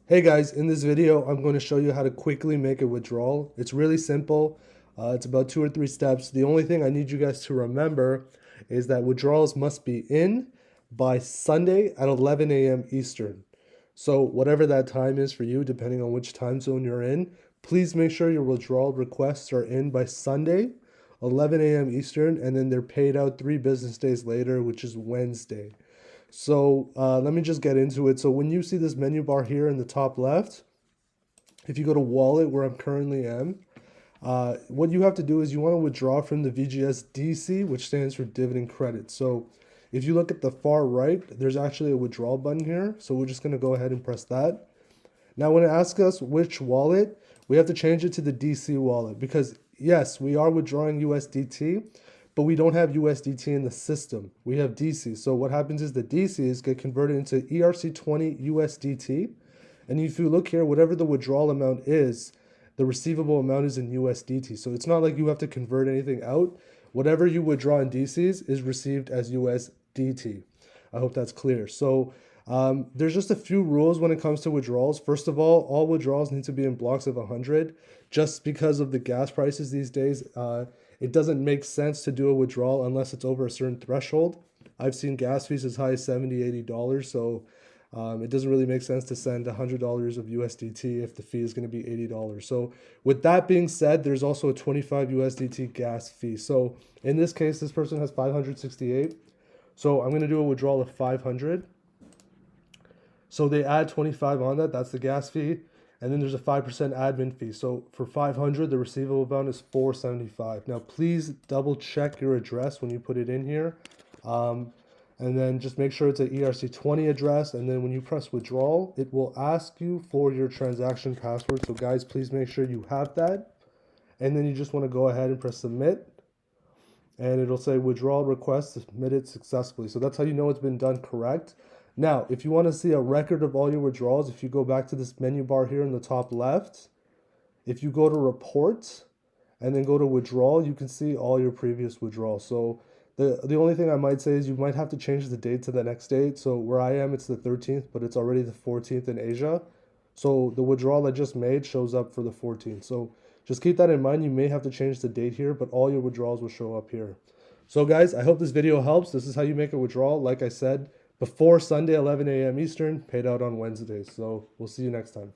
Hey guys, in this video, I'm going to show you how to quickly make a withdrawal. It's really simple. It's about 2 or 3 steps. The only thing I need you guys to remember is that withdrawals must be in by Sunday at 11 a.m. Eastern. So whatever that time is for you, depending on which time zone you're in, please make sure your withdrawal requests are in by Sunday, 11 a.m. Eastern, and then they're paid out 3 business days later, which is Wednesday. So let me just get into it. So when you see this menu bar here in the top left, if you go to wallet where I'm currently am, what you have to do is you want to withdraw from the VGS DC, which stands for dividend credit. So if you look at the far right, there's actually a withdrawal button here. So we're just going to go ahead and press that. Now when it asks us which wallet, we have to change it to the DC wallet because yes, we are withdrawing USDT, but we don't have USDT in the system. We have DC. So what happens is the DCs get converted into ERC20 USDT. And if you look here, whatever the withdrawal amount is, the receivable amount is in USDT. So it's not like you have to convert anything out. Whatever you withdraw in DCs is received as USDT. I hope that's clear. So there's just a few rules when it comes to withdrawals. First of all withdrawals need to be in blocks of 100. Just because of the gas prices these days, it doesn't make sense to do a withdrawal unless it's over a certain threshold. I've seen gas fees as high as $70, $80. So it doesn't really make sense to send $100 of USDT if the fee is going to be $80. So with that being said, there's also a 25 USDT gas fee. So in this case, this person has 568. So I'm going to do a withdrawal of 500. So they add 25 on that. That's the gas fee. And then there's a 5% admin fee. So for 500, the receivable amount is 475. Now, please double check your address when you put it in here. And then just make sure it's an ERC20 address. And then when you press withdrawal, it will ask you for your transaction password. So guys, please make sure you have that. And then you just want to go ahead and press submit. And it'll say withdrawal request submitted successfully. So that's how you know it's been done correct. Now, if you want to see a record of all your withdrawals, if you go back to this menu bar here in the top left, if you go to report and then go to withdrawal, you can see all your previous withdrawals. So the only thing I might say is you might have to change the date to the next date. So where I am, it's the 13th, but it's already the 14th in Asia. So the withdrawal I just made shows up for the 14th. So just keep that in mind. You may have to change the date here, but all your withdrawals will show up here. So guys, I hope this video helps. This is how you make a withdrawal. Like I said, before Sunday, 11 a.m. Eastern, paid out on Wednesdays. So we'll see you next time.